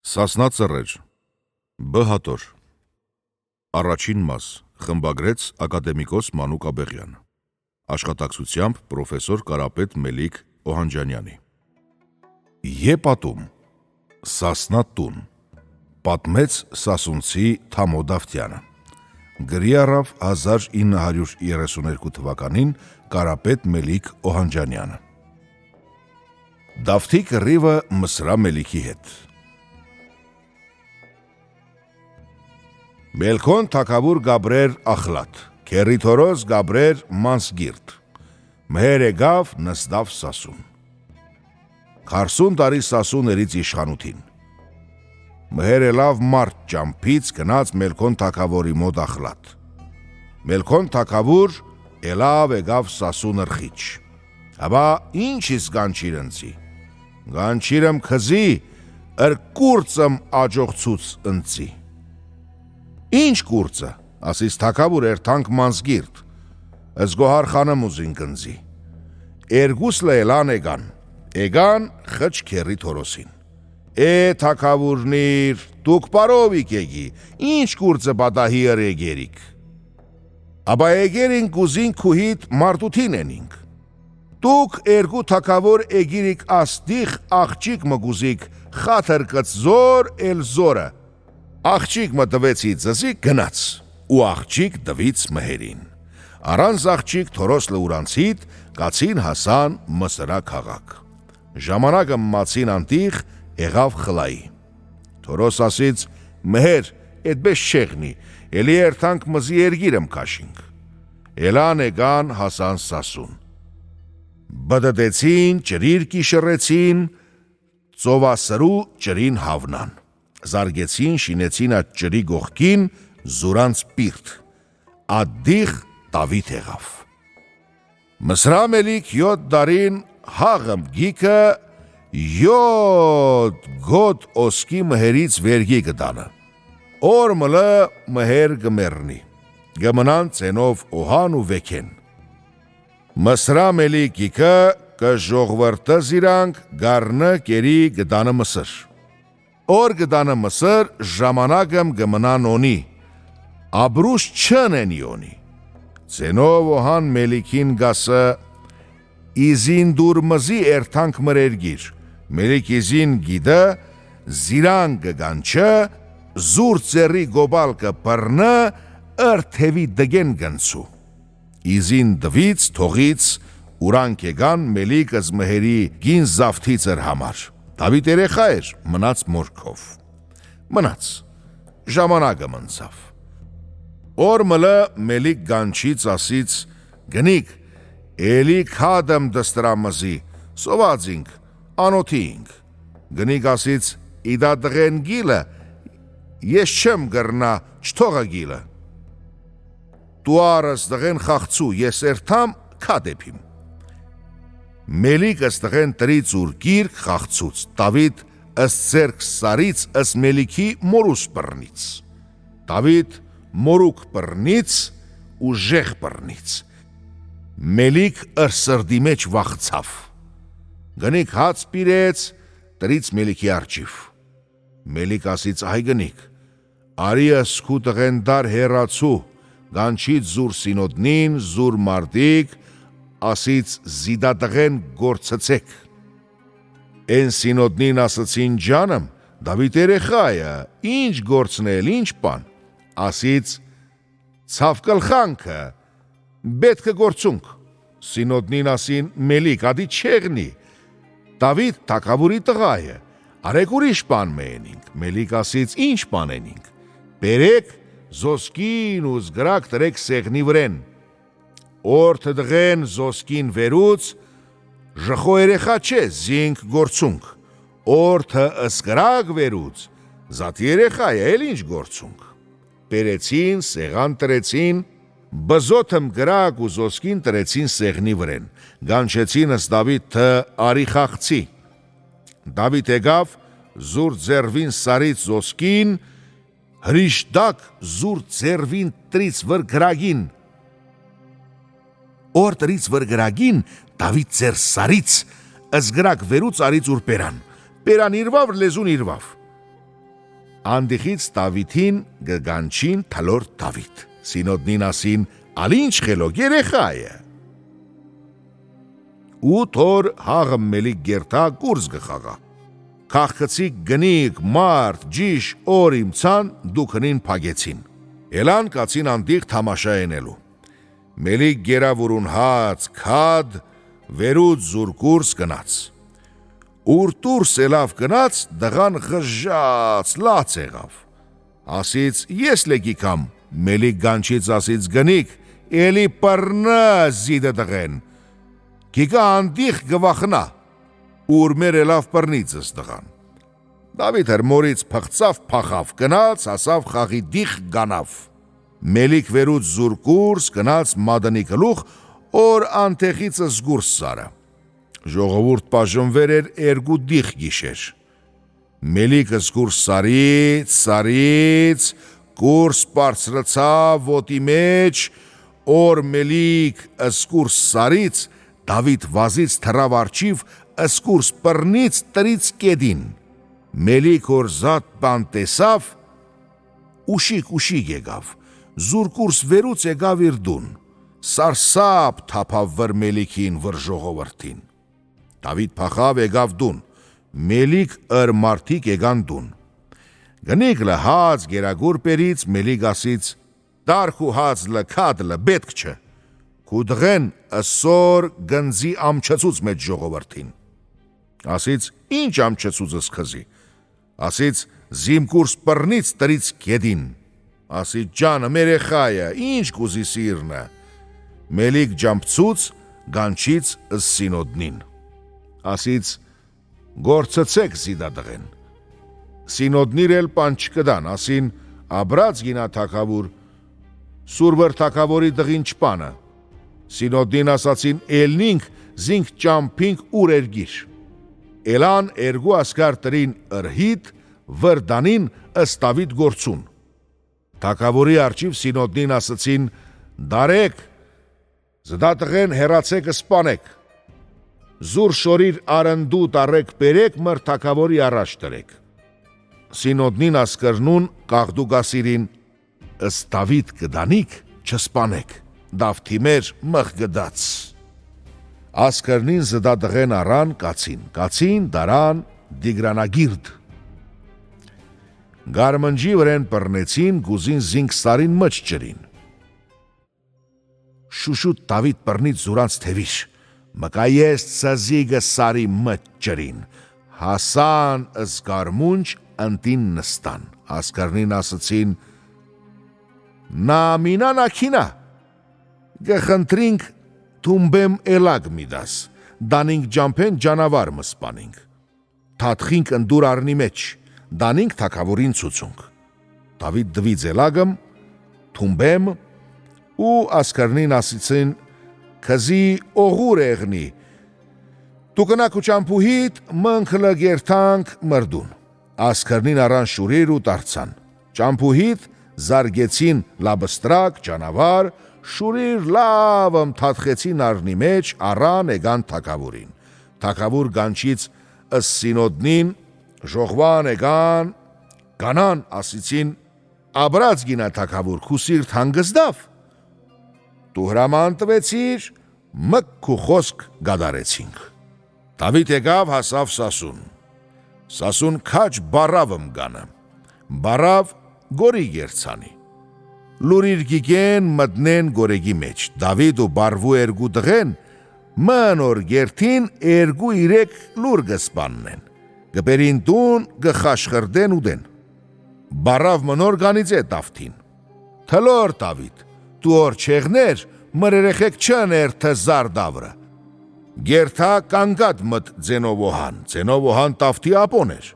Սասնա ծռեր, Բ հատոր, Առաջին մաս, խմբագրեց ակադեմիկոս Մանուկ Աբեղյան, աշխատակցությամբ պրոֆեսոր Կարապետ Մելիք Օհանջանյանի։ Եպատում, Սասնա տուն, պատմեց սասունցի Թամո Դավթյանը, գրի առավ 1932 թվականին Կարապետ Մելիք Օհանջանյանը։ Դավթի կռիվը Մսրա Մելիքի հետ։ Մելքոն թակավուր Գաբրեր ախլատ, քերիթորոս Գաբրեր մանսգիրտ, մհեր եկավ նստավ սասուն։ 40 տարի սասուներից իշխանութին։ Մհեր ելավ մարդ ճամփից գնաց Մելքոն թակավորի մոտ ախլատ։ Մելքոն թակավուր եկավ սասուն ըրխիչ։ Հաբա ինչ իս գանչիր ընցի։ Գանչիրըմ քզի ըրկուրծըմ աջողցուց ընցի։ Ինչ կուրծը, ասիս թակավուր երթանք մանսգիրտ, զգոհար խանեմ ուզին կնձի։ Երգուս լելան էգան խճ քերի թորոսին։ Թակավուրնիր, դուք պարովիկ եկի, ինչ կուրծը բադահի եգերիք։ Աբա եգերին կուզին քուհիտ մարդութին ենինք։ Դուք երգու թակավոր եգիրիք աստիխ աղջիկ մգուզիք, խաթր կծզոր էլ զորը։ Աղջիկ մտվեցի ձզիկ գնաց, ու աղջիկ դվից մհերին։ Առանց աղջիկ թորոս լուրանցիտ կացին հասան Մսրա քաղաք։ Ժամանակը մացին անտիղ եղավ խլայի։ Թորոս ասից մհեր, էդպես չեղնի, էլի երթանք մզի երգիրըմ կաշինք։ Էլան եկան հասան սասուն։ Բդդեցին, ջրիր կիշռեցին, ծովասրու ջրին հավնան։ Զարգեցին, շինեցին այդ ջրի գողքին զուրանց պիրտ, ադդիղ Դավիթ եղավ։ Մսրա Մելիք 7 դարին հաղըմ գիքը 7 գոտոսկի մհերից վերգի գտանը։ Օր մլը մհեր գմերնի, գմնան ծենով օհան ու վեքեն։ Մսրա Մելիք գիքը կժողվրտը զիրանք գարնը կերի գտանը Մսր։ Օր գտանը Մսր ժամանակըմ գմնան օնի, աբրուս չնենի օնի։ Ծենով օհան Մելիքին գասը իզին դուր մզի երթանք մրերգիր, Մելիք իզին գիդը զիրան գգանչը, զուր ծերի գոբալկը պրնը ըրթևի դգեն գնցու։ Իզին դվից թողից ուրանք եկան Մելիք ըզմհերի գին զավթից էր համար։ Դավիթ երեխա էր, մնաց մորքով։ Մնաց, ժամանակը մնցավ։ Օր մլը Մելիք գանչից ասից, գնիք, էլի քադեմ դստրամզի, սովածինք, անոթիինք։ Գնիք ասից, իդա դղեն գիլը, ես չեմ գրնա, չթողը գիլը։ Տուարս դղեն խաղցու, ես երթամ քադեպիմ։ Մելիք ըստղեն տրից ուր գիրք խաղցուց, Դավիթ ըստ ձերք սարից ըստ Մելիքի մորուս պրնից։ Դավիթ մորուկ պրնից ու ժեղ պրնից։ Մելիք ըրսրդի մեջ վախցավ։ Գնիք հաց պիրեց, տրից Մելիքի արջիվ։ Մելիք ասից այ գնիք, արի ըսկու տղեն դար հերացու, գանչից զուր սինոդնին, զուր մարդիկ, ասից զիդատղեն գործծեք։ Են սինոդնին ասացին ջանım, Դավիթ երեխա է, ինչ գործնել, ինչ պան։ Ասից ցավկլխանքը, բետքը գործունք։ Սինոդնին ասին Մելիք, ադի չեղնի։ Դավիթ թակավուրի տղա է, արեք ուրիշ պան մենինք։ Մելիք ասից ինչ պանենինք։ Բերեք զոսկին ու զգրակ տրեք սեղնի վրեն։ Օրթ դղեն զոսկին վերուց, ժխո երեխա չէ, զինք գործունք։ Օրթը ըսգրակ վերուց, զատ երեխա է, էլ ինչ գործունք։ Բերեցին, սեղան տրեցին, բզոթըմ գրակ ու զոսկին տրեցին սեղնի վրեն, գանչեցին ըս Դավիթը արի խաղցի։ Դավիթ եկավ, զուր ձերվին սարից զոսկին, հրիշդակ զուր ձերվին տրից վր գրագին։ Օր տրից վր գրագին, Դավիթ ձեր սարից, ըսգրակ վերուց արից ուր պերան, պերան իրվավ, լեզուն իրվավ։ անդիխից Դավիթին գգանչին թլոր Դավիթ, Սինոդնին ասին, ալինչ խելոք երեխա է։ Ու թոր հաղը մելիք գերտա կուրս գխաղա։ Կաղկցիկ գնիկ, մարդ, ջիշ, օր իմցան դուքնին պագեցին։ Էլան կացին անդիղ թամաշա ենելու։ Մելիք գերավուրուն հաց, կադ, վերուց զուրկուրս գնաց։ Ուր տուրս էլավ գնաց, դղան խժաց, լաց եղավ։ Ասից, ես լեգիկամ, մելիք գանչից ասից գնիկ, էլի պրնը զիդը դղեն։ Կիկա անդիղ գվախնա, ուր մեր էլավ պրնիցս դղան։ Դավիթ էր մորից պղծավ պախավ, գնաց, ասավ խաղի դիղ գանավ։ Մելիք վերուց զուրկուրս գնաց մադնի կլուխ, օր անտեղից զգուրս սարը։ Ժողովուրդ պաժնվեր էր էրգու դիղ գիշեր։ Մելիք զգուրս սարից, կուրս պարցրցավ ոտի մեջ, օր մելիք զգուրս սարից, Դավիթ վազից թրավ արջիվ, զգուրս պրնից տրից կեդին։ Մելիք որ զատ բան տեսավ, ուշիկ եկավ, զուրկուրս վերուց եկավ իր դուն, սարսապ թափավ վր մելիքին վր ժողովրդին։ Դավիթ փախավ եկավ դուն, մելիք ըր մարդիկ եկան դուն։ Գնիկ լը հաց գերագուր պերից, մելիք ասից, դարք ու հաց լը կադ լը պետք չէ, քու դղեն ասոր գնձի ամչծուց մեջ ժողովրդին։ Ասից, ինչ ամչծուծս քզի։ Ասից, զիմկուրս պրնից տրից կեդին։ Ասից, ջանը մերեխա է, ինչ կուզի սիրնը։ Մելիք ջամփծուց գանչից Սինոդնին։ Ասից, գործծեք զիդադղեն։ Սինոդնիր էլ պան չկդան, ասին, աբրած գինա թակավուր, սուրվր թակավորի դղին չպանը։ Սինոդնին ասացին, էլնինք զինք ճամփինք ուր երգիր։ Էլան էրգու ասկար տրին ըրհիտ, վրդանին ըստավիտ գործուն։ Թակավորի արջիվ Սինոդնին ասացին, դարեք, զդատղեն հերացեք սպանեք, զուր շորիր արնդու տարեք պերեք մր թակավորի առաջ տրեք։ Սինոդնին ասկրնուն կաղդուգասիրին, ըստավիտ կդանիք չսպանեք, դավթի մեր մղ գդաց։ Ասկրնին զդատղեն առան կացին դարան դիգրանագիրդ։ Գարմնջի վրեն պրնեցին գուզին զինք սարին մջ ջրին։ Շուշուտ Դավիթ պրնից զուրանց թևիշ, մկայես ծզիգը սարի մջ ջրին, հասան զգարմունջ ընտին նստան, ասկրնին ասացին, նա մինան աքինա, գխնդրինք թումբեմ էլագ միդաս, դանինք ջամփեն ջանավար մսպանինք, թատխինք ընդուր արնի մեջ, դանինք թակավորին ցուցունք։ Դավիթ դվից էլագմ, թումբեմ, ու ասկրնին ասիցին, քզի օղուր եղնի, դու կնակ ու ճամփուհիտ մնքլը գերտանք մրդուն։ Ասկրնին առան շուրիր ու տարցան, ճամփուհիտ զարգեցին լաբստրակ, ջանավար, շուրիր լավըմ թատխեցին արնի մեջ, առան եկան թակավորին։ Թակավոր գանչից Սինոդնին, ժողվան եկան, կանան ասիցին, աբրած գինա թակավոր, քու սիրտ հանգզդավ։ Դու հրաման տվեցիր, մկ քու խոսք գադարեցինք։ Դավիթ եկավ հասավ Սասուն։ Սասուն քաջ բարավըմ գանը, բարավ գորի գերցանի։ Լուրիր գիգեն մտնեն գորեգի մեջ, Դավիթ ու բարվու էրգու դղեն, մանոր գերթին էրգու իրեք լուր գսպաննեն, գպերին տուն գխաշխրդեն ուդեն։ Բարավ մնոր գանից է տավթին։ Թլոր Դավիթ, դու օր չեղներ, մրերեխեք չներ թզար դավրը։ Գերթա կանգատ մտ ձենովոհան, ձենովոհան տավթի ապոներ։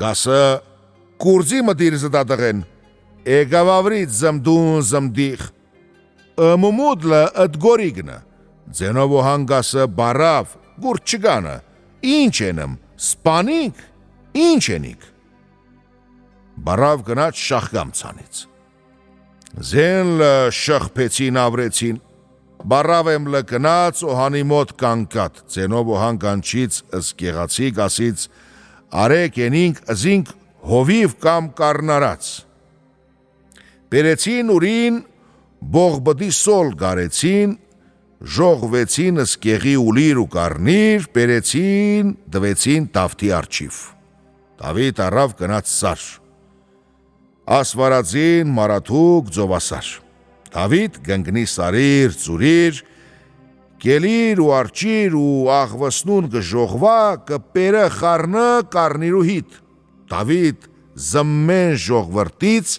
Գասը կուրձի մտիր զդատղեն, էգավավրից զմդուն զմդիխ, մումուդլը îտ գորիգնը, ձենովոհան գասը բարավ, գուրդ չգանը, ինչ ենմ, սպանինք, ինչ ենիք։ Բարավ գնաց շախգամցանից։ Զեն լը շխպեցին ավրեցին, բարավ եմ լը գնաց օհանի մոտ կանգատ, ձենով օհան կանչից ըսկեղացիկ ասից, արեք ենինք ըզինք հովիվ կամ կառնարած։ Բերեցին ուրին, բողբդի սոլ գարեցին, ժողվեցին սկեղի ուլիր ու կառնիր, բերեցին, դվեցին Դավթի առջիվ։ Դավիթ առավ գնաց սար։ Ասվարածին մարաթուկ ձովասար։ Դավիթ գնգնի սարիր, ծուրիր, գելիր ու արջիր ու աղվսնուն գժողվա, կպերը խառնը կառնիրու հիտ։ Դավիթ զմեն ժողվրտից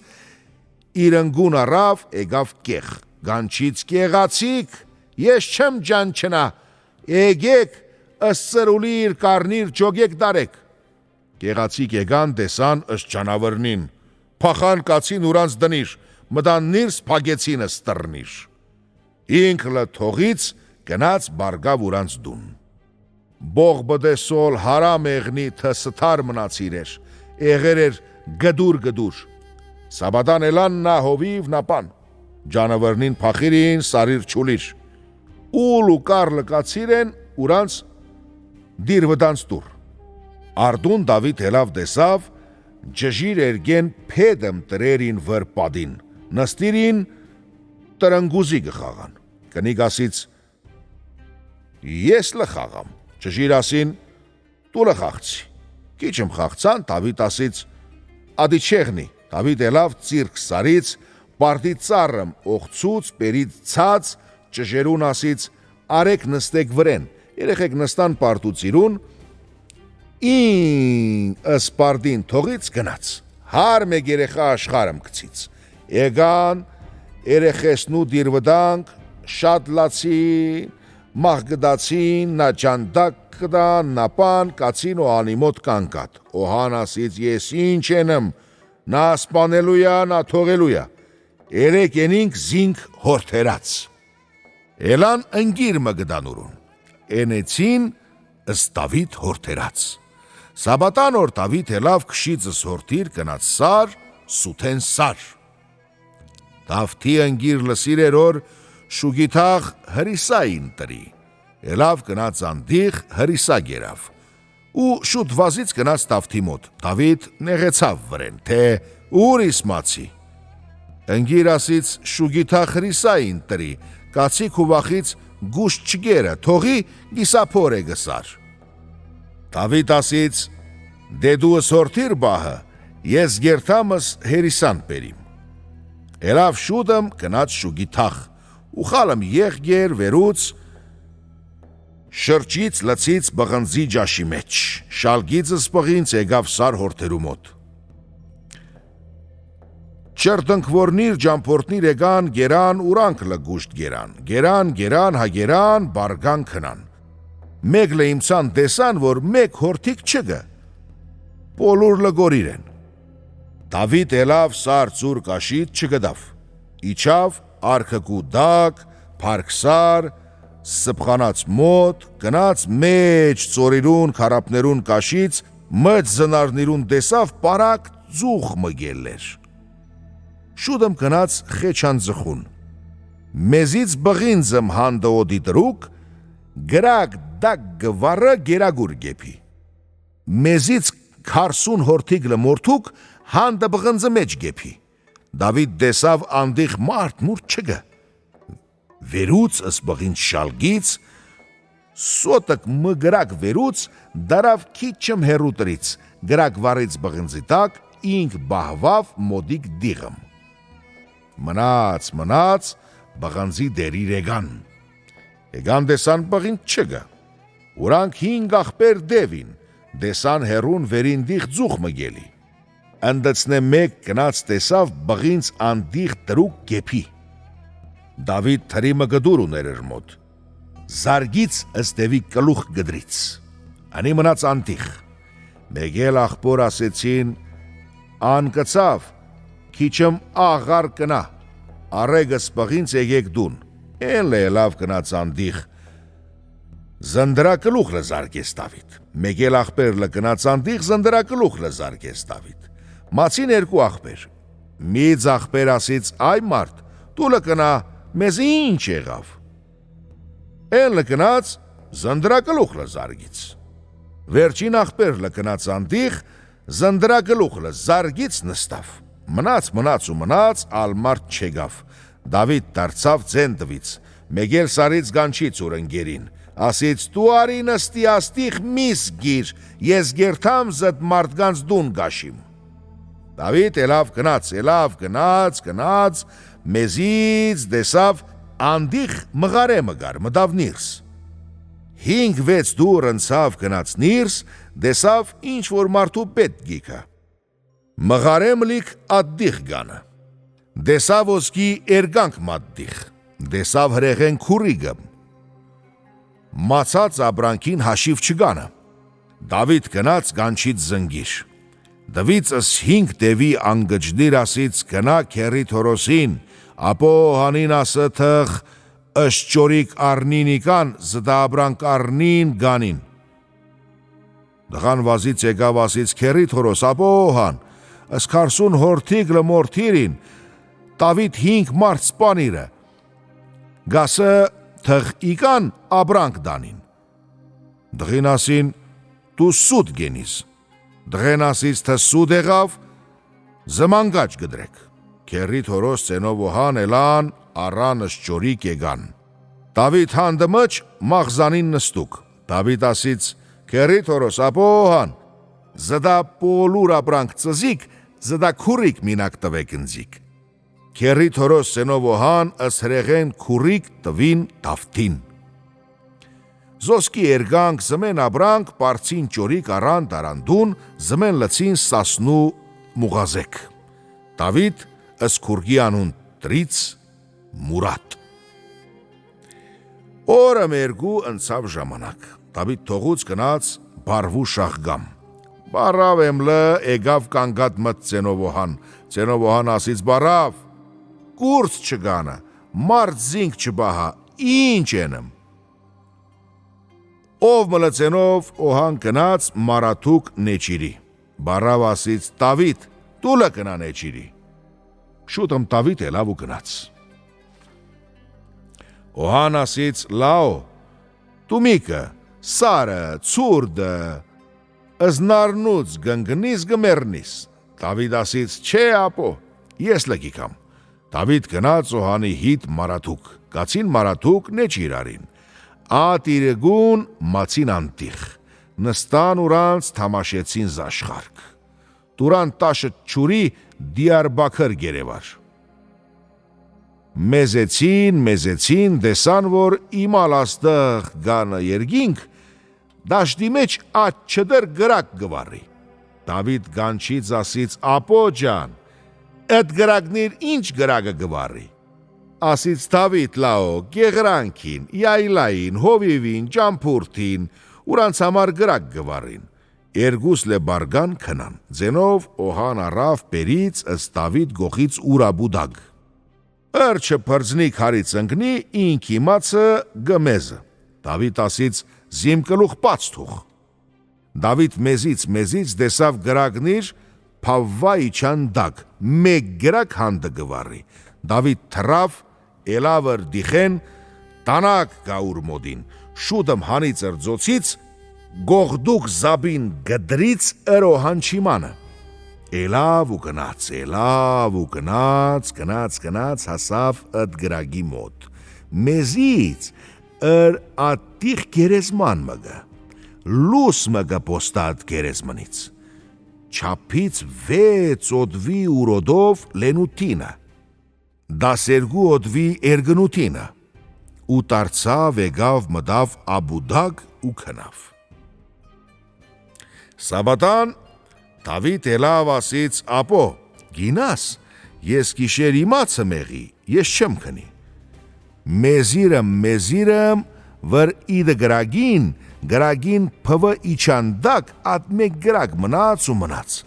իր ընգուն առավ, եկավ կեղ, գանչից կեղացիք, ես չեմ ջանչնա, եկեք, ըսսրուլիր, կառնիր, ջոգեք դարեք։ Կեղացիք եկան դեսան ըստ ճանավրնին, փախան կացին ուրանց դնիր, մտաննիր սփագեցին ըստրնիր։ Ինքլը թողից գնաց բարգավ ուրանց դուն։ Բողբդեսոլ հարամ եղնի թսթար մնացիր էր, եղեր էր գդուր։ Սաբադան էլան նա հովիվ նապան, ճանավրնին փախիրին սարիր չուլիր, ուլ ու կար լկացիր են ուրանց դիր վտանց տուր։ Արդուն Դավիթ հելավ դեսավ, ջժիր երգեն փեդմ տրերին վրպադին, նստիրին տրնգուզի գխաղան, կնիկ ասից ես լխաղամ, ջժիր ասին տու լխաղցի, կիչմ խաղցան, Դավիթ ասից ադի չեղնի, Դավիթ ելավ ծիրք սարից, պարտի ծառմ օղցուց, պերից ցած, ջժերուն ասից արեք նստեք վրեն, երեխեք նստան պարտուծիրուն, ին ըսպարդին թողից գնաց, հար մեկ երեխա աշխարմ կցից, եկան, երեխեսնու դիրվդանք, շատ լացին, մահգդացին, նա ճանդակ կդան, նապան, կացին ու անիմոտ կանկատ, օհան ասից ես ինչ ենեմ, նա սպանելույա, նա թողելույա, երեք ենինք զինք հորթերած, էլան ընգիր մգդանուրուն, ենեցին ըստ Դավիթ հորթերած, Սաբատան օր Դավիթ ելավ քշիծս հորթիր կնաց սար, սութեն սար, Դավթի ընգիր լսիր էր օր շուգիթաղ հրիսային տրի, ելավ կնաց անդիղ հրիսա գերավ, ու շուտ վազից գնաց Դավթի մոտ, Դավիթ նեղեցավ վրեն, թե ուր իսմացի, ընգիր ասից շուգիթաղ հրիսային տրի, կացիկ ու վախից գուշ չգերը, թողի գիսապոր է գսար, Դավիթ ասից դե դու հորթիր բահը, ես գերթամս հերիսան պերիմ, ելավ շուտմ կնաց շուգիթաղ, ու խալմ եղգեր վերուց, շրջից լցից բղնձի ջաշի մեջ, շալգիծս բղինց եկավ սար հորթերու մոտ։ Չրտնքվորնիր ճամփորդնիր եկան, գերան ուրանք լգուշտ գերան, հագերան, բարգան քնան։ Մեկ լեիմցան տեսան, որ մեկ հորթիկ չգը, բոլոր լգորիր են։ Դավիթ ելավ սար ծուր կաշիտ չգդավ, իջավ արքակու դակ, փարքսար, սպխանած մոտ, գնաց մեջ ծորիրուն, քարապներուն կաշից, մծ զնարնիրուն դեսավ պարակ ձուխ մգելեր։ Շուտմ գնաց խեչան ձխուն, մեզից բղինձմ հանդոոդի դրուկ, գրակ դակ գվարը գերագուր գեպի, մեզից քարսուն հորթիկ լմորթուկ հանդը բղնձը մեջ գեպի, Դավիթ դեսավ անդիղ մարդ մուր չգը, վերուց ըսբղինց շալգից, սոտըկ մը գրակ վերուց, դարավ քիչմ հերուտրից, գրակ վարից բղնձի տակ, ինք բահվավ մոդիկ դիղմ։ Մնաց, բղնձի դերիր եկան դեսան բղինց չգը, ուրանք 5 աղբեր դևին, դեսան հերուն վերին դիղ ձուխ մգելի, ընդծնե մեկ կնաց տեսավ բղինց անդիղ տրուկ գեպի, Դավիթ թրի մգդուր ուներ էր մոտ, զարգից ըստևի կլուխ գդրից, անի մնաց անդիղ, մեգել աղբոր ասեցին, անկծավ, քիչմ աղար կնա, արեգս բղինց եկեք դուն, են լելով կնաց անդիղ, զնդրակլուխ լզարգես Դավիթ, մեգել աղբեր լկնաց անդիղ, զնդրակլուխ լզարգես Դավիթ, մացին երկու աղբեր, միծ աղբեր ասից այ մարդ, դու լկնա, մեզ ինչ եղավ, են լկնաց, զնդրակլուխ լզարգից, վերջին աղբեր լկնաց անդիղ, Զնդրա գլուխը զարգից նստավ, մնաց ալմարդ չեգավ, Դավիթ դարձավ ձեն տվից, մեգել սարից գանչից ուր ընգերին, ասից դու արի նստի աստիղ միս գիր, ես գերթամ զդ մարդգանց դուն գաշիմ։ Դավիթ ելավ գնաց, մեզից դեսավ անդիղ մղարե մգար, մդավ նիրս։ 5-6 դուր ընցավ գնաց նիրս, դեսավ ինչ որ մարդու պետ գիքը։ Մղարե մլիք ադդիղ գանը։ Դեսավ ոսկի էրգանք մադդիղ, դեսավ հրեղեն քուրիգը։ Մացած աբրանքին հաշիվ չգանը։ Դավիթ գնաց գանչից զնգիր։ Դվիցս 5 դևի անգջդիր ասից գնա քերի թորոսին, ապո հանին ասը թղ ըշճորիկ արնինիկան զդա աբրանք արնին գանին։ Դղան վազից եկավ ասից քերի թորոս, ապո հան, ըսքարսուն հորթիգ լմորթիրին, Դավիթ 5 մարդ սպանիրը, գասը թղ իկան աբրանք դանին։ Դղին ասին, դու սուտ գենիս, դղեն ասից թե սուտ եղավ, զմանգաչ գդրեք, քերի թորոս ծենով օհան էլան, առան ըշճորիկ եկան։ Դավիթ հանդմըչ մաղզանին նստուկ, Դավիթ ասից, քերի թորոս, ապո օհան, զդա պոլուր աբրանք ծզիկ, զդա քուրիկ մինակ տվեք ընձիկ։ Քերի թորոս ծենով օհան ըս հրեղեն քուրիկ տվին Դավթին։ Զոսկի էրգանք զմեն աբրանք պարցին ճորիկ առան տարանդուն, զմեն լցին սասնու մուղազեք։ Դավիթ ըս քուրգի անուն տրից Մուրատ։ Օրը մերգու ընցավ ժամանակ, Դավիթ թողուց գնաց բարվու շախգամ։ Բարավ էմլը էգավ կանգատ մտ ծենով օհան ասից բարավ, կուրց չգանը, մարդ զինք չբահա, ինչ ենեմ։ Ով մլծենով օհան կնաց մարաթուկ նեչիրի, բարավ ասից Դավիթ, տուլը կնա նեչիրի, շուտմ Դավիթ ելավ ու գնաց։ Օհան ասից լաո, տումիկը, սարը, ցուրդը, ըզնարնուց գնգնիս գմերնիս, Դավիթ ասից չէ ապո, ես լգիկամ։ Դավիթ գնաց օհանի հիտ մարաթուկ, կացին մարաթուկ նեչիր արին, ատիրգուն մացին անտիղ, նստան ուրանց թամաշեցին զաշխարկ, տուրան տաշը չուրի Դիարբաքր գերևար։ Մեզեցին, դեսան, որ իմալ աստղ գանը երգինք, դաշտի մեջ աչ չդր գրակ գվարի։ Դավիթ գանչից ասից ապո ջան, էդ գրագնիր ինչ գրագը գվարի։ Ասից Դավիթ լաո, գեղրանքին, յայլային, հովիվին, ճամփուրդին, ուրանց համար գրակ գվարին։ Երգուս լե բարգան քնան, ձենով օհան առավ պերից ըստ Դավիթ գողից ուրաբուդագ։ Ըրչը պրձնի քարից ընկնի, ինքի մացը գմեզը։ Դավիթ ասից զիմկլուխ պաց թուխ։ Դավիթ մեզից դեսավ գրագնիր, Փավվա իչան դակ, մեկ գրակ հանդը գվարի, Դավիթ թրավ, էլավր դիխեն, տանակ գաուր մոդին, շուտմ հանից ըրձոցից, գողդուկ զաբին գդրից ըրոհան չիմանը։ Էլավ ու գնաց, հասավըդ գրագի մոտ, մեզից ըր ատիղ գերեզման մգը, լուս մգը պոստատ գերեզմանից, չապից 6 օդվի ուրոդով լենութինը, 12 օդվի էրգնութինը, ու տարցավ եկավ մդավ աբուդագ ու քնավ։ Սաբատան Դավիթ ելավ ասից ապո, գինաս, ես գիշեր իմացը մեղի, ես չեմ քնի։ Մեզիրըմ, վր իդը գրագին պվը իչանդակ ատ մեկ գրագ մնաց ու մնաց,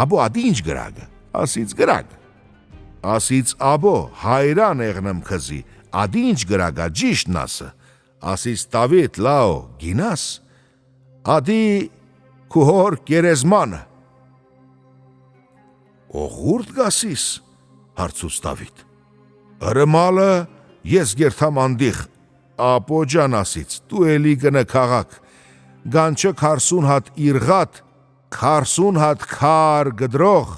աբո ատ ինչ գրագը, ասից գրագ, ասից աբո հայրան եղնեմ քզի, ատ ինչ գրագա ջիշտ նասը, ասից Դավիթ լաո գինաս, ադի քուհոր գերեզմանը։ Օղուրդ գասիս, հարցուց Դավիթ, ըրմալը ես գերթամ անդիղ, ապո ջան ասից, դու էլի գնը քաղաք, գանչը 40 հատ իրղատ, 40 հատ քար գդրող,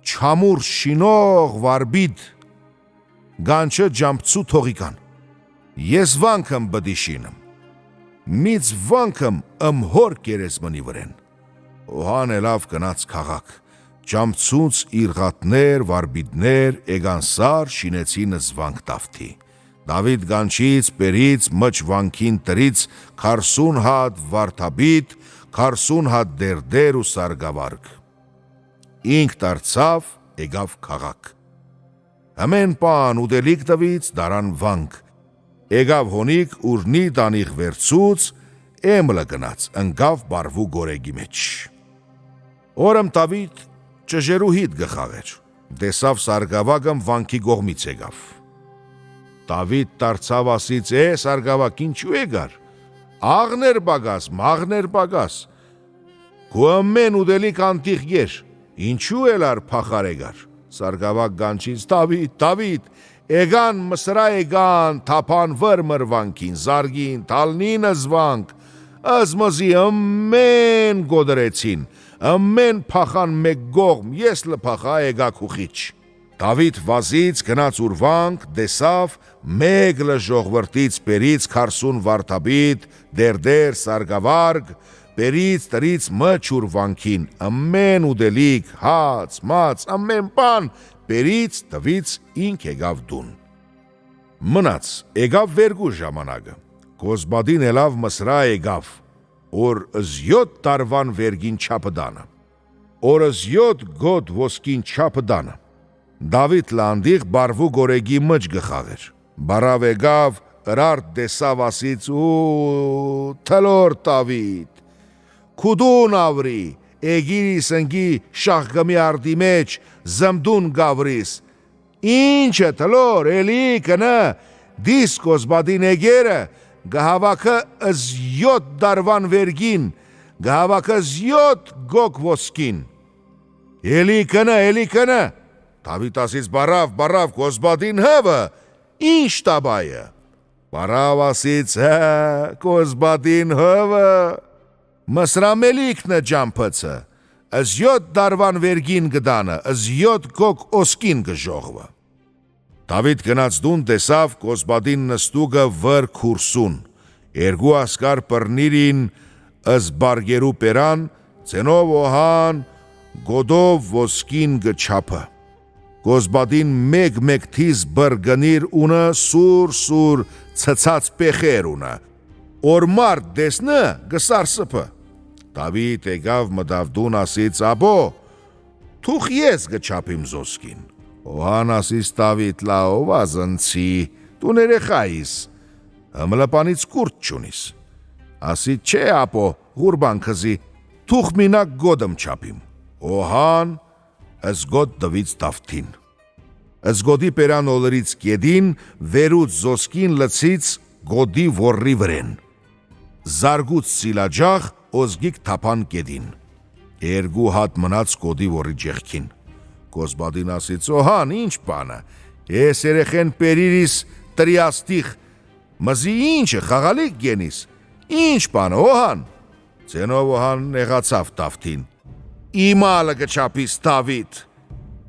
չամուր շինող վարբիդ, գանչը ջամփցու թողիկան, ես վանքըմ բդիշինım, միծ վանքըմ հոր կերեսմնի վրեն, օհան ելավ գնաց քաղաք, ջամփցուց իր ղատներ, վարբիդներ, էգանսար շինեցին զվանք տավթի, Դավիթ գանչից, պերից, մջ վանքին տրից, 40 հատ վարդաբիդ, 40 հատ դերդեր ու սարգավարգ, ինք դարձավ, եկավ քաղաք, Ամեն պան ուդելիք տվից դարան վանք, եկավ հոնիկ ուրնի տանիղ վերցուց, էմլը գնաց, ընկավ բարվու գորեգի մեջ։ Օրըմ Դավիթ ճժերուհիդ գխաղեր, դեսավ սարգավագըմ վանքի գողմից եկավ։ Դավիթ դարձավ ասից, սարգավակ ինչու եկար, աղներ բագաս, քու ամեն ուդելիք անտիղ եր, ինչու էլար փախար եկար։ Սարգավակ գանչից, Դավիթ, էգան մսրա էգան, թապան վրմր վանքին, զարգին, թալնին զվանք, ըզմզի ամեն գոդրեցին, ամեն փախան մեկ գողմ, ես լփախա էգա քուխիչ։ Դավիթ վազից գնաց ուր վանք, դեսավ, մեկ լժողվրտից պերից 40 վարդաբիդ, դերդեր, սարգավարգ, Պերից տրից մջուր վանքին, ամեն ուդելիք, հաց, մաց, ամեն բան, պերից տվից ինք եկավ դուն։ Մնաց, եկավ վերգու ժամանակը, Կոզբադին ելավ մսրա եկավ, որ զյոտ տարվան վերգին չապդանը, որ զյոտ գոտ ոսկին չապդանը, Դավիթ լանդիղ բարվու գորեգի մջ գխաղեր, բարավ եկավ, ըրարդ դեսավ ասից ու թլոր Դավիթ, Քուդուն ավրի, էգիրիս ընգի շախգմի արդի մեջ, զմդուն գավրիս, ինչը թլոր, էլի կնը, դիս Կոզբադին էգերը, գհավակը զյոտ դարվան վերգին, գհավակը զյոտ գոք ոսկին, էլի կնը, Դավիթ ասից բարավ, Կոզբադին հվը, ինչ տաբայը, բարավ ասից Կոզբադին հվը, Մսրամելիքն ջամփցը, զյոտ դարվան վերգին գդանը, զյոտ գոք օսկին գժողվը։ Դավիթ գնաց դուն տեսավ Կոզբադին նստուգը վր քուրսուն, երկու ասկար պռնիրին զբարգերու պերան, ցենով օհան, գոդով ոսկին գչափը։ Կոզբադին մեկ թիզ բրգնիր ունը սուր ցցած պեխեր ունը, օրմար դեսնը գսարսպը։ Դավիթ եկավ մտավ դուն ասից, աբո, թուխ ես գչափիմ զոսկին։ Օհան ասից Դավիթ լավ ազնցի, դու ներեխայիս, հմլապանից կուրտ չունիս։ Ասից չէ ապո, ղուրբան քզի, թուխ մինակ գոդմ չափիմ։ Օհան զգոդ դվից Դավթին։ Զգոդի պերան օլրից կեդին, վերուց զոսկին լցից գոդի որրի վրեն։ Զարգուց սիլաջախ օզգիկ թապան կեդին, երկու հատ մնաց գոդի որի ջեղքին, Կոզբադին ասից, օհան, ինչ բանը, ես երեխեն պերիրիս տրիաստիղ, մզի ինչը, խաղալիք գենիս, ինչ բանը, օհան, ցենով օհան նեղացավ Դավթին, իմալը գչապիս Դավիթ,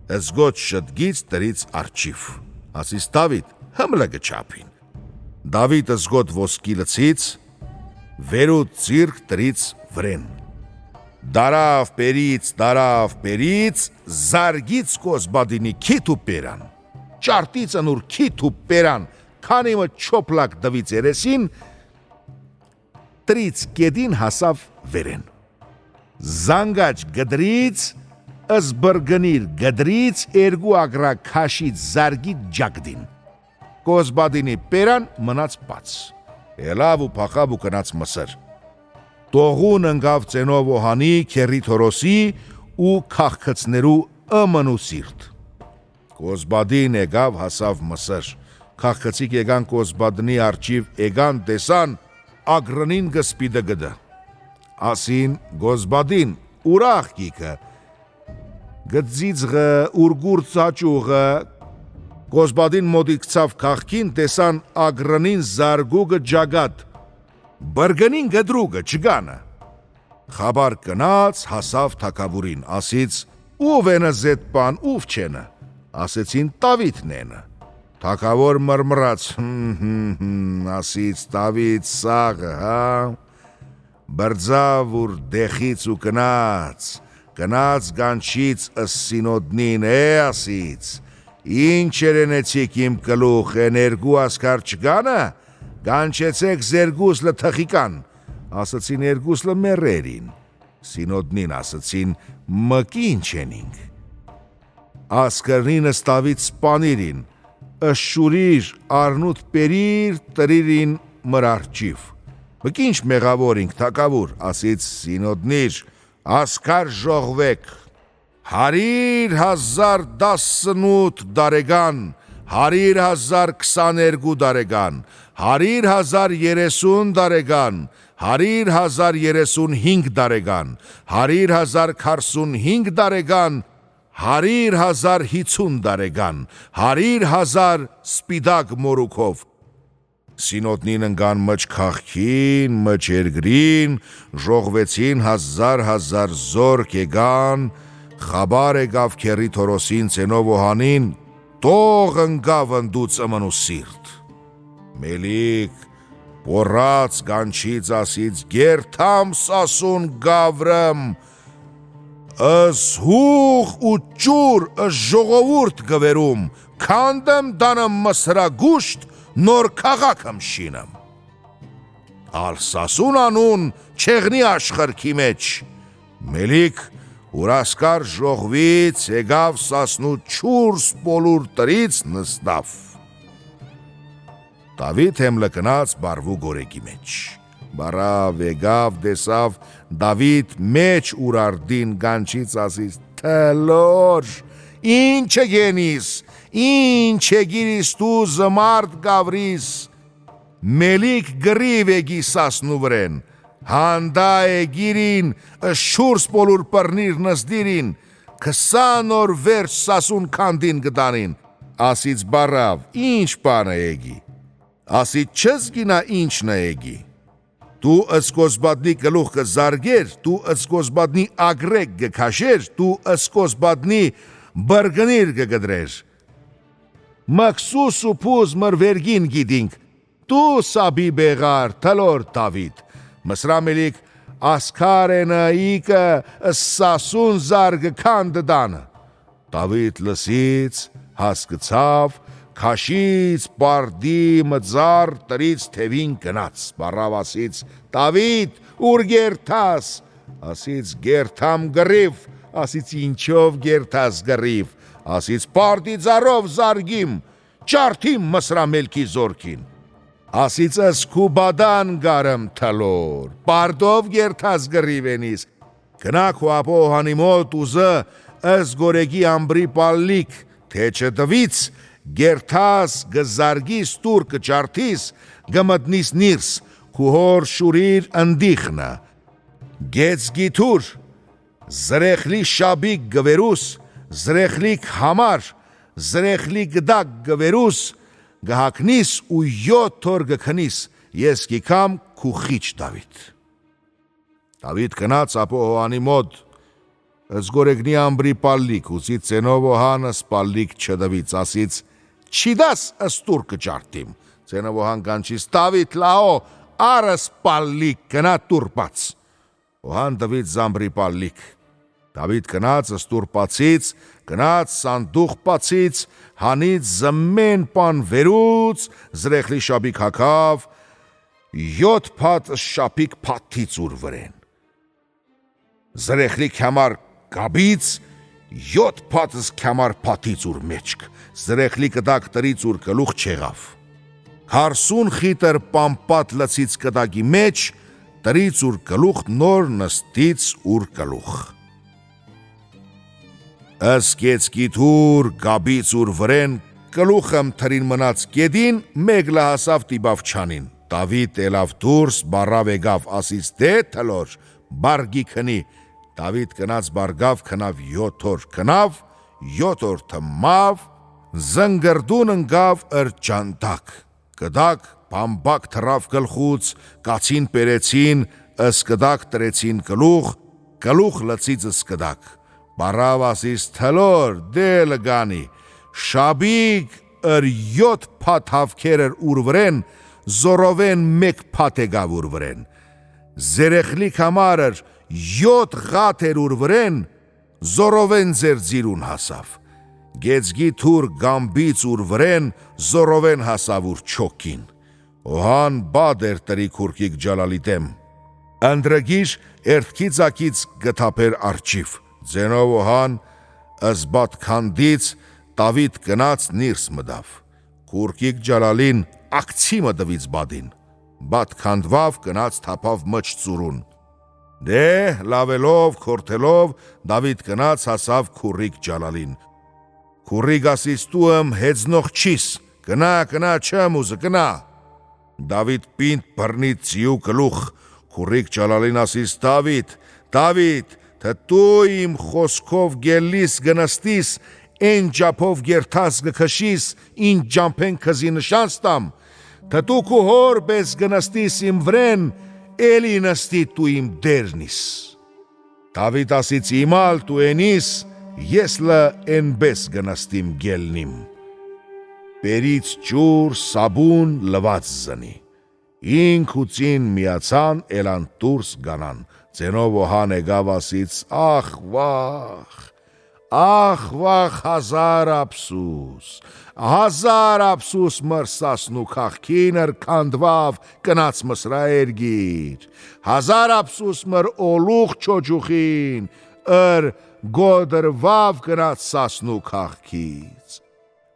զգոտ շտգից տրից արջիվ, ասից Դավիթ, հմլը գչապին, Դավիթ զգոտ ոսկի լցից, վերուտ ծիրկ տրից վրեն, դարավ պերից, զարգից Կոզբադինի քիթ ու պերան, ճարտիցն ուր քիթ ու պերան, քանիմը չոպլակ դվից երեսին, տրից կեդին հասավ վերեն, զանգաչ գդրից, զբրգնիր գդրից, երկու ագրա քաշից զարգիտ ջագդին, Կոզբադինի պերան մնաց բաց, ելավ ու փախավ ու կնաց Մսր, տողուն ընկավ ցենով օհանի, քերի թորոսի ու քաղքցներու ըմն ու սիրտ, Կոզբադին եկավ հասավ Մսր, քաղքցիկ եկան Կոզբադնի արջիվ, եկան տեսան, ագրնին գսպիդը գդը, ասին Կոզբադին, ուրախ գիքը, գծիծղը, ուրգուր ծաճուղը, Կոզբադին մոդիկցավ քաղքին, տեսան ագրնին զարգուգը ջագատ, բրգնին գդրուգը չգանը, Խաբար կնաց, հասավ թագավորին, ասից. «Ով ենը զետ պան, ով չենը»։ Ասեցին Դավիթն ենը։ Թագավոր մռմռաց. ասից Դավիթ սաղը, հա։ Բրձավ ուր դեխից ու գնաց գանչից ըսինոդնին ասից. «Ինչ երենեցիք իմ կլուխ, էներգու ասկար չգանը, գանչեցեք զերգուսլը թխիկան»։ Ասացին երգուսլը մերերին, սինոդնին ասացին մկին չենինք։ Ասկրնինս Դավիթ սպանիրին, ըշուրիր արնուտ պերիր տրիրին մրարջիվ։ Մկինչ մեղավորինք թագավոր, ասից սինոդնիր, ասկար ժողվեք, 100,018 դարեգան, 100,022 դարեգան, 100,030 դարեգան, 100,035 դարեգան, 100,045 դարեգան, 100,050 դարեգան, 100,000 սպիդակ մորուքով։ Սինոդնին ընկան մջ քաղքին, մջ երգրին, ժողվեցին 1,000 զորք եկան, խաբար եկավ քերի Թորոսին ցենով օհանին, տող ընկավ ընդուց ըմնու սիրտ։ Մելիք Պորած գանչից ասից գերթամ սասուն գավրեմ, ըս հուղ ու ճուր ըս ժողովուրդ գվերում, քանդեմ դանեմ մսրագուշտ, նոր քաղաքեմ շինեմ։ Ալ սասուն անուն չեղնի աշխարհքի մեջ։ Մելիք ուրասկար ժողվից եկավ սասնու չուրս բոլոր տրից նստավ։ Դավիթ հեմ լկնաց բարվու գորեկի մեջ։ Բարավ եկավ դեսավ Դավիթ մեջ ուրարդին գանչից ասից թլոր, ինչ գենիս, ինչ գիրիս դու զմարդ գավրիս, մելիք գրիվ եկի սասնու վրեն, հանդա գիրին շուրս բոլոր պրնիր նսդիրին, 20 օր վերջ սասուն քանդին գդանին, ասից բարավ, ինչ բանը եկի, ասից չես գինա ինչն եկի, դու ըսկոսբադնի գլուխ կզարգեր, դու ըսկոսբադնի ագրեկ գքաշեր, դու ըսկոսբադնի բրգնիր գգդրեր, մաքսուս ու պուզ մրվերգին գիդինք, դու սաբի բեղար, թլոր Դավիթ, մսրամելիք ասկարենը իկը սասուն զարգ քանդդանը։ Դավիթ լսից, հասկցավ, քաշից պարդի մծար տրից թևին գնաց, բարավ ասից Դավիթ ուր գերթաս, ասից գերթամ գրիվ, ասից ինչով գերթաս գրիվ, ասից պարդի ծարով զարգիմ, ճարդիմ մսրամելքի զորքին, ասից ըսկուբադան գարմ թլոր, պարդով գերթաս գրիվենիս, գնակ ու ապո հանիմոտ ուզը ըս գորեգի ամբրի պալլիք, թե չդվից գերթաս գզարգիս տուր կճարդիս գմտնիս նիրս քուհոր շուրիր ընդիխնը գեց գիթուր զրեխլի շաբիկ գվերուս զրեխլիկ համար զրեխլի գդակ գվերուս գահակնիս ու 7 օր գքնիս ես գիքամ քուխիչ Դավիթ գնաց ապո հոանի մոտ զգորեգնի ամբրի պալլիք ուզի ցենով օհանս պալլիք չդվից ասից չիդաս ըստուր կճարտիմ ցենով օհան կանչիս Դավիթ լաո արս պալլիք գնա տուրպաց օհան դվից զամբրի պալլիք Դավիթ գնաց ըստուր պացից գնաց սանդուղ պացից հանից զմեն պան վերուց զրեխլի շաբիկ հակավ 7 փատ շապիկ փաթից ուր վրեն զրեխլի քամար գաբից 7 փատս քամար փաթից ուր մեջք զրեխլի կդակ տրից ուր գլուխ չեղավ 40 խիտր պամպատ լցից կդակի մեջ տրից ուր գլուխ նոր նստից ուր գլուխ ըսկեց գիթուր գաբից ուր վրեն գլուխëm թրին մնաց գեդին մեկ լահասավ տիբավ չանին Դավիթ ելավ դուրս բարավ եկավ ասից դե թլոր բարգի քնի Դավիթ գնաց բարգավ քնավ 7 օր քնավ 7 օր թմավ զնգրդուն ընկավ ըրջանդակ գդակ բամբակ թրավ գլխուց կացին պերեցին ըսկդակ տրեցին գլուխ լցից ըսկդակ, բարավ ասից թլոր դե լգանի, շաբիկ ըր 7 փաթ հավքեր ուր վրեն, զորովեն մեկ փաթ եկավ ուր վրեն, զերեխլիկ համար 7 ղաթ էր ուր վրեն, զորովեն ձեր ձիրուն հասավ, գեցգի թուր գամբից ուր վրեն, զորովեն հասավ ուր չոքին, օհան բադ էր տրի քուրքիկ ջալալի դեմ, ընդրգիր երդքի ձակից գթապեր արջիվ, ձենով օհան ըզբատ քանդից Դավիթ գնաց նիրս մդավ, քուրքիկ ջալալին ակցի մդվից բադին, բադ քանդվավ գնաց թապավ մջ ծուրուն, դե լավելով, քորթելով, Դավիթ գնաց հասավ քուրիկ ջալալին, քուրիկ ասից տուըմ հեծնող չիս, գնա չեմ ուզը գնա, Դավիթ պինդ բռնից ձիու գլուխ, քուրիկ ջալալին ասից Դավիթ, թե դու իմ խոսքով գելիս գնստիս, են ջապով գերթաս գքշիս, ին ջամփեն քզի նշանստամ, թե դու քու հոր պես գնստիս իմ վրեն, էլի նստի դու իմ դերնիս, Դավիթ ասից իմալ դու ենիս, ես լը ենպես գնստիմ գելնիմ, Պերից ջուր, սաբուն լված զնի, ինք ու ծին միացան էլան դուրս գանան, ձենով օհան եկավ ասից ախ վախ հազար ափսուս մրսասնու քաղքին էր քանդվավ կնաց մսրայերգիր, հազար ափսուս մր օլուղ չոջուխին էր գոդրվավ կնաց սասնու քաղքից,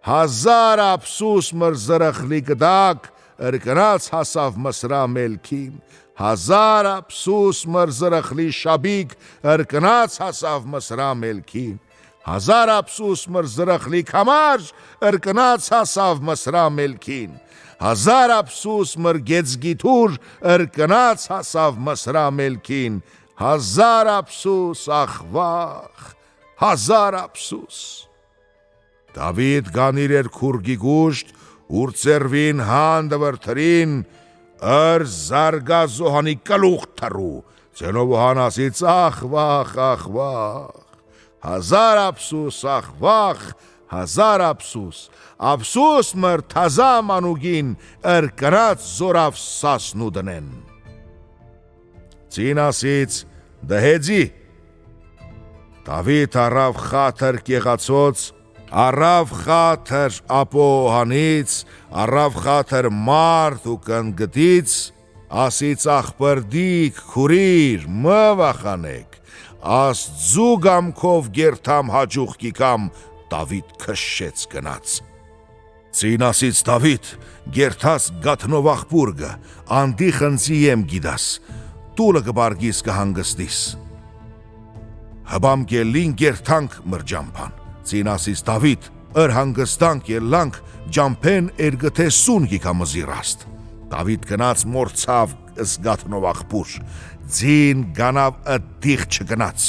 հազար ափսուս մր զրխլի գդակ էր կնաց հասավ մսրա մելքին, հազար ափսուս մր զրխլի շաբիկ էր կնաց հասավ մսրա մելքին, հազար ափսուս մր զրխլի կամար էր կնաց հասավ մսրա մելքին, հազար ափսուս մր գեցգիթուր էր կնաց հասավ մսրա մելքին, հազար ափսուս ախ վախ, հազար ափսուս, Դավիթ գանիր էր քուրգի գուշտ, ուր ծերվին հանդը վրթրին, էր զարգազոհանի կլուխ թրու, ձենով օհան ասից ախ վախ, հազար ափսուս ախ վախ, հազար ափսուս մր թազա մանուգին էր կրած զորավ սասնու դնեն, Ծին ասից դհեձի, Դավիթ առավ խաթր կեղացոց, առավ խաթր ապոհանից, առավ խաթր մարդ ու կնգտից, ասից աղպրդիկ քուրիր մը վախանեք, աստծու գամքով գերթամ հաջուխ կիկամ, Դավիթ քշեց գնաց, Ծին ասից Դավիթ, գերթաս գաթնով աղբուրգը, անդի խնձի եմ գիդաս, տուլը գբարգիս կհանգստիս, հբամ գելին գերթանք մր ջամփան, Ծին ասից Դավիթ, էր հանգստանք ելլանք, ջամփեն էրգթե սուն գիկամզի ռաստ, Դավիթ գնաց մորցավ ըսգաթնով աղբուր, Ձին գանավ ըդիղ չգնաց,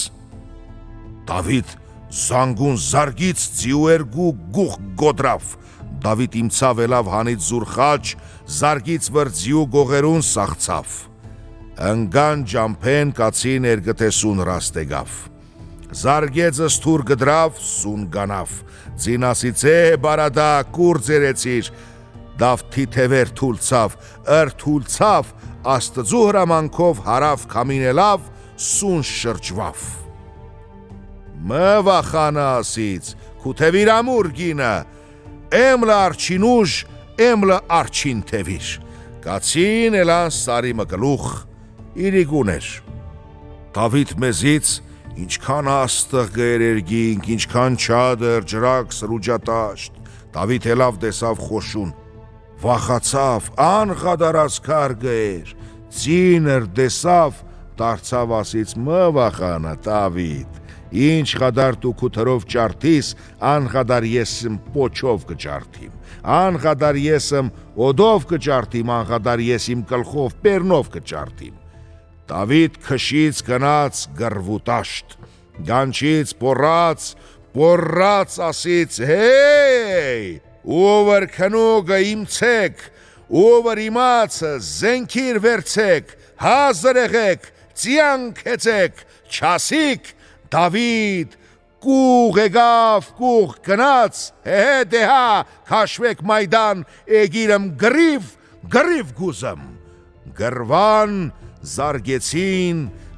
Դավիթ զանգուն զարգից ձիուերգու գուխ գոդրավ, Դավիթ իմցավ ելավ հանից զուր խաչ, զարգից վր ձիու գողերուն սաղցավ, ընգան ջամփեն կացին էրգթե սուն ռաստ եկավ, Զարգեծը ստուր գդրավ, սուն գանավ, Ձին ասից բարադա կուր ձերեցիր, Դավթի թևեր թուլցավ, թուլցավ, աստծու հրամանքով հարավ կամինելավ, սուն շրջվավ, Մը վախանա ասից, քութևիր ամուր գինը, էմլը արջին ուժ, էմլը արջին թևիր, Կացին էլան սարի մկլուխ, իրիգուն էր, Դավիթ մեզից, ինչքան աստղ գերերգինք, ինչքան չադր, ջրակ, սրուջատաշտ, Դավիթ ելավ դեսավ խոշուն, վախացավ, անխադարած քար գեր, ծիներ դեսավ, դարձավ ասից մը վախանա Դավիթ, ինչ խադար դու քութերով ճարդիս, անխադար եսմ պոչով կճարդիմ, անխադար եսմ օդով կճարդիմ, անխադար եսիմ կլխով պերնով կճարդիմ, Դավիթ քշից գնաց գրվուտաշտ, գանչից պորած ասից, հեյ, ովր քնուգը իմցեք, ովր իմացը զենքիր վերցեք, հազր եղեք, ծիանք հեցեք, չասիք, Դավիթ կուղ եկավ, կուղ գնաց, դեհա, քաշվեք մայդան, էգիրեմ գրիվ գուզեմ, գրվան,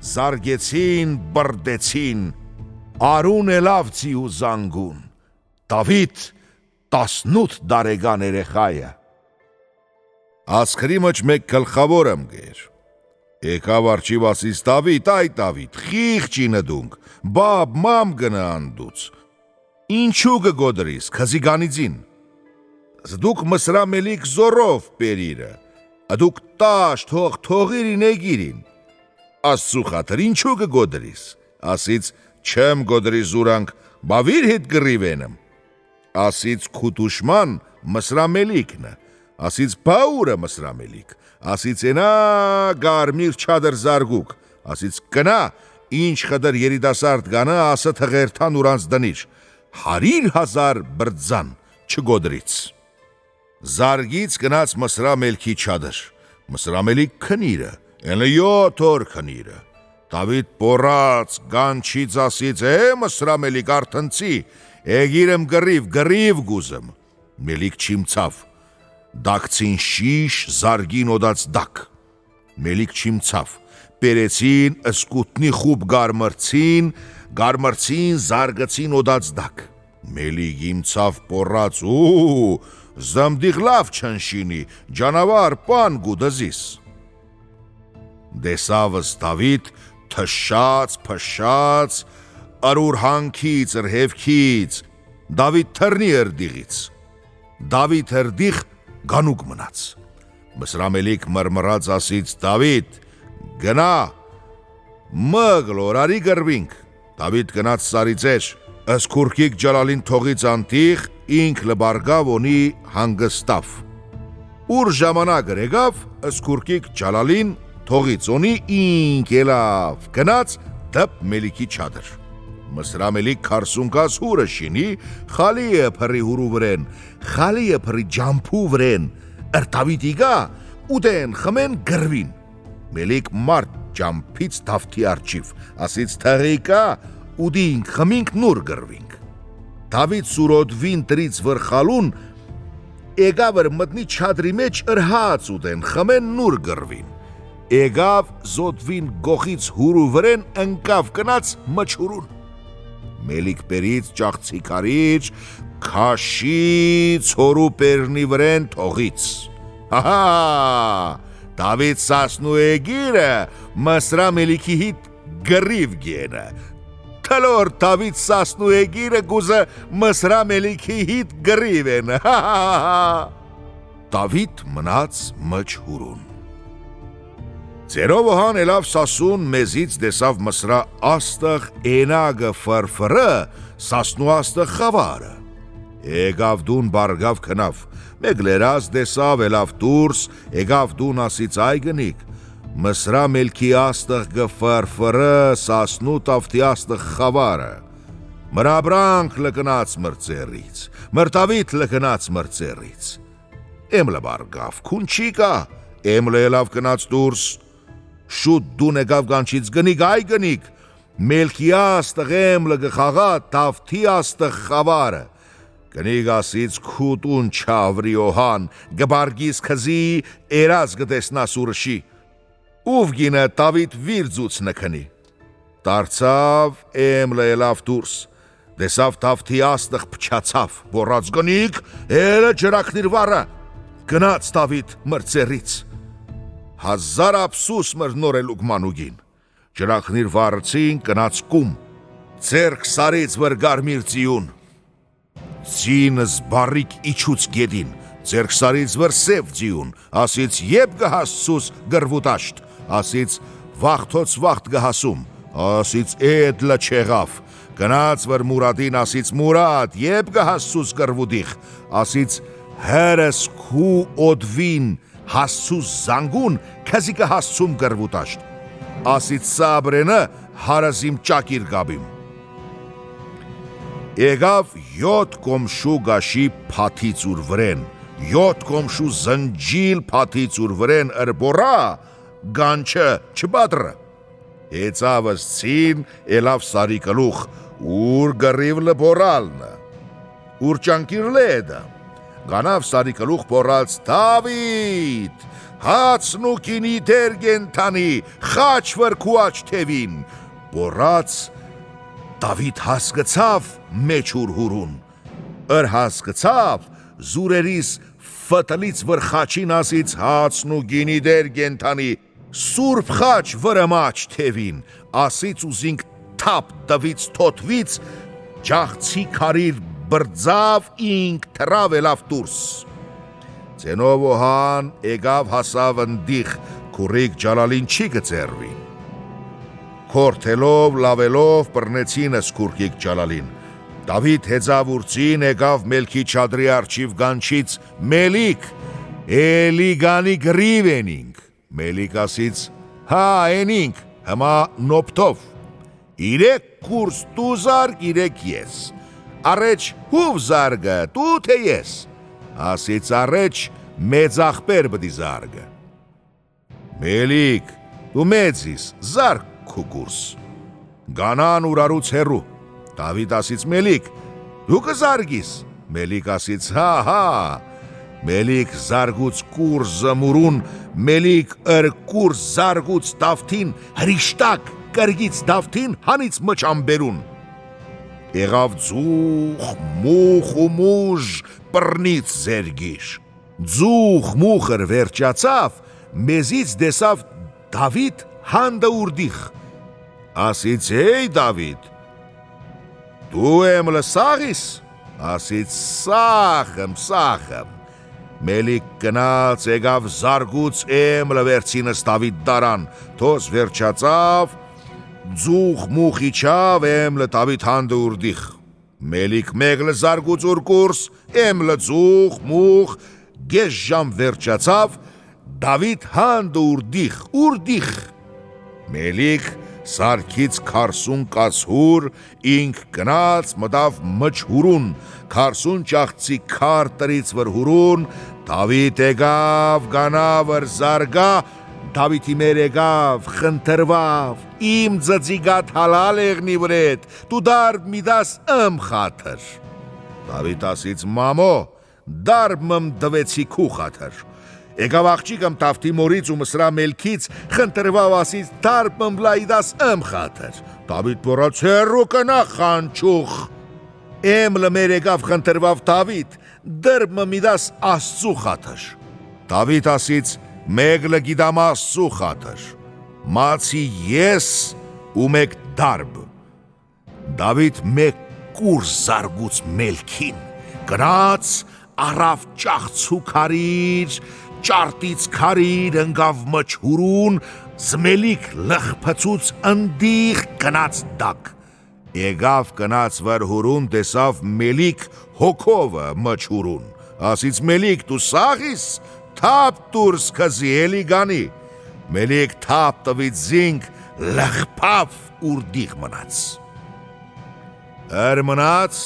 զարգեցին, բրդեցին, արուն էլավ ծիու զանգուն, Դավիթ 18 դարեգան երեխայը։ Ասքրի մջ մեկ գլխավորը մգեր, եկավ արջիվ ասից Դավիթ, այ Դավիթ, խիղճի նդունք, բաբ մամ գնան դուց, ինչու գգոդրիս, քզի գանիձին, զդուք մսրամելիք զորով պերիրը, դուք տաշ թողիրին էգիրին, Աստծու խաթր ինչու գգոդրիս, ասից չեմ գոդրի զուրանք, բավիր հետ գրիվենեմ, ասից քուտուշման մսրամելիքն, ասից բաուրը մսրամելիք, ասից ենա գարմիր չադր զարգուկ, ասից կնա, ինչ խդր երիտասարդ գանը ասը թղերթան ուրանց դնիչ, 100,000 բրձան չգոդրից։ Զարգից գնաց մսրամելքի չադր, մսրամելիք քնիրը, Ելը 7 օր քնիրը, Դավիթ պորած, գանչից ասից, մսրամելիք արթնցի, էգիրեմ գրիվ գուզեմ, մելիք չիմցավ, դակցին շիշ, զարգին օդաց դակ, մելիք չիմցավ, պերեցին, սկուտնի խուբ գարմրցին, զարգցին օդաց դակ, մելիք իմցավ պորած, զմդիղ լավ չնշինի, ջանավար պան գուդզիս, Դեսավս Դավիթ թշաց, արուր հանքից, հևքից, Դավիթ թրնի երդիղից, Դավիթ երդիղ գանուկ մնաց, մսրամելիք մրմրած ասից Դավիթ, գնա, գլորարի գրվինք, Դավիթ գնաց սարիցեր, ըսկուրքիկ ջալալին թողից անտիղ, ինք լբարգավ ունի հանգստավ, ուր ժամանակ եղավ, ըսկուրքիկ ջալալին թողից ունի ինք ելավ, գնաց դպ մելիքի չադր, մսրամելիք քարսունկաս հուրը շինի, խալիը պրի հուրու վրեն, խալիը պրի ջամփու վրեն, Դավիթ իգա, ուդեն խմեն գրվին, մելիք մարդ ջամփից թավթի արջիվ, ասից թղիկա, ուդինք խմինք նուր գրվինք, Դավիթ սուրոդվին տրից վրխալուն, էգավր մտնի չադրի մեջ ըրհաց ուդեն խմեն նուր գրվին, Էգավ զոդվին գողից հուրու վրեն ընկավ կնաց մչուրուն, մելիք պերից ճաղցի կարիչ, քաշից հորու պերնի վրեն թողից, Դավիթ սասնու էգիրը մսրամելիքի հիտ գրիվ գենը, թլոր Դավիթ սասնու էգիրը գուզը մսրամելիքի հիտ գրիվ են, Դավիթ մնաց մչուրուն, Ձերով հան էլավ սասուն մեզից դեսավ մսրա աստղ էնագը ֆրֆրը, սասնու աստղ խավարը, Էգավ դուն բարգավ քնավ, մեկ լերած դեսավ էլավ դուրս, Էգավ դուն ասից այ գնիք, մսրա մելքի աստղ գֆրֆրը, սասնու տավթի աստղ խավարը, մրաբրանք լկնաց մրծերից, մրտավիթ լկնաց մրծերից, Էմլը բարգավ, քունչիկա, Էմլը էլավ կնաց դուրս, Շուտ դուն եկավ գանչից գնիք, այ գնիք, մելքի աստղ էմլը գխաղա, տավթի աստղ խավարը, գնիք ասից քուտուն չավրի օհան, գբարգիս քզի էրած գտեսնա սուրշի, ուվ գինը Դավիթ վիրձուց նքնի, Տարցավ էմլը էլավ դուրս, դեսավ տավթի աստղ փչացավ, բորած գնիք, էլը ջրակնիր վարը, գնաց Դավիթ մրծերից, 1000 ափսուս մր նորելուկ մանուգին, ջրակնիր վարցին կնաց կում, ձերք սարից վր գարմիր ծիուն, Ձինս բարիք իչուց գեդին, ձերք սարից վր սև ձիուն, ասից եբ գհասցուս գրվուտաշտ, ասից վաղթոց վաղթ գհասում, ասից էդլը չեղավ, գնաց վր մուրադին, ասից մուրադ, եբ գհասցուս գրվուդիխ, ասից հերս քու օդվին, հասցուս զանգուն, քզի կհասցում գրվուտաշտ, ասից սաբրենը հարազիմ ճակիր գաբիմ, Եկավ 7 կոմշու գաշի փաթից ուր վրեն, 7 կոմշու զնջիլ փաթից ուր վրեն ըրբորա, գանչը չբադրը։ Հեծավ ըսցին էլավ սարի կլուխ, ուր գռիվ լբորալնը, ուր ճանկիր լեդը, գանավ սարի կլուխ բորալց Դավիթ, հացն ու կինի դեր գենթանի, խաչ վրքուաչ թևին, բորած Դավիթ հասկցավ մեջ ուր հուրուն, ըր հասկցավ զուրերիս ֆտլից վր խաչին ասից հացն ու գինի դեր գենթանի, սուրբ խաչ վրմաչ թևին, ասից ուզինք թապ դվից թոթվից, ջաղցի քարիր բրձավ ինք թրավ էլավ դուրս։ Ձենով օհան էգավ հասավ ընդիխ, քուրիկ ջալալին չի գծերվին։ Քորթելով, լավելով բռնեցին ըսկուրկիկ ջալալին։ Դավիթ հեծավ ուրծին էգավ մելքի չադրի արջիվ գանչից Մելիք, էլի գանի գրիվ ենինք։ Մելիք ասից, հա ենինք, հմա նոպտով, իրեք կուրս դու զարգ, իրեք ես, առեջ հուվ զարգը, դու թե ես, ասից առեջ մեծ աղբեր բդի զարգը։ Մելիք, դու մեծ իս, զարգ քու կուրս, գանան ուրարուց հերու, Դավիթ ասից Մելիք, դու կզարգիս, Մելիք ասից հա, Մելիք զարգուց կուր զմուրուն, Մելիք կուր զարգուց դավթին, հրիշտակ կրգից դավթին հանից մճամբերուն։ Եղավ ձուխ, մուխ ու մուժ պռնից զերգիշ, ձուխ մուխր վերջացավ, մեզից դեսավ Դավիթ հանդը ուրդիխ, ասից հեյ Դավիթ, դու եմ լսաղիս, ասից սախեմ, Մելիք կնաց էգավ զարգուց եմ լվերցինս Դավիթ դարան, թոս վերջացավ, ձուխ մուխ իչավ եմ լդավիթ հանդը ուրդիխ, Մելիք մեկ լզարգուց ուր կուրս, եմ լձուխ մուխ, գեշ ժամ վերջացավ, Դավիթ հանդը ուրդիխ, Մելիք սարքից քարսուն կացհուր, ինք կնաց մտավ մջհուրուն, քարսուն ճաղցի քար տրից վր հուրուն, Դավիթ էգավ, գանավ ըր զարգա, Դավիթի մեր էգավ, խնդրվավ, իմ ձծիգատ հալալ էղնի վրետ, դու դարբ միդաս խաթր։ Դավիթ ասից մամո, դարբ մմ դվեցի քու խաթր։ Եկավ աղջիկըմ տավթի մորից ու մսրա մելքից, խնդրվավ ասից դարբ մմլայդաս խաթր։ Դավիթ բորաց հերու կնա խանչուխ։ Եմ լմեր եկավ խնդրվավ Դավիթ, դրբ մմիդաս աստծու խաթր։ Դավիթ ասից մեկ լգիդամ աստծու խաթր, մացի ես ու մեկ դարբ։ Դավիթ մեկ կուր զարգուց մելքին, կնաց առավ ճաղցու քարիր, ճարտից քարիր ընգավ մջհուրուն, զմելիք լխպցուց ընդիխ կնաց դակ։ Եկավ կնաց վր հուրուն տեսավ Մելիք հոգովը մջհուրուն, ասից Մելիք դու սաղիս, թապ դուրս քզի էլի գանի։ Մելիք թապ տվից զինք լխպավ ուրդիխ մնաց։ Ըր մնաց,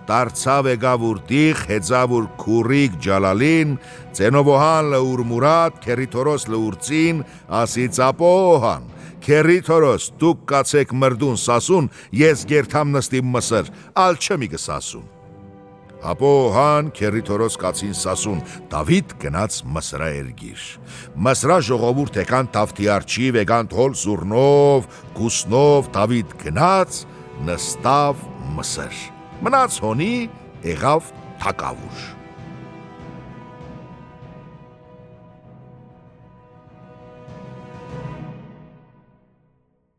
դարձավ եկավ ուրդիխ, հեծավ ուր քուրիկ ջալալին, ծենովոհան լուր մուրատ, քերիթորոս լուրցին, ասից ապոհան, քերիթորոս, դուք կացեք մրդուն սասուն, ես գերթամ նստիմ մսր, ալ չմի գսասուն։ Ապոհան քերիթորոս կացին սասուն, Դավիթ գնաց մսրա երգիր։ Մսրա ժողովուրդ եկան տավթի արջիվ, եկան թոլ զուրնով, գուսնով, Դավիթ գնաց, նստավ մսր։ Մնաց հոնի եղավ թակավուր։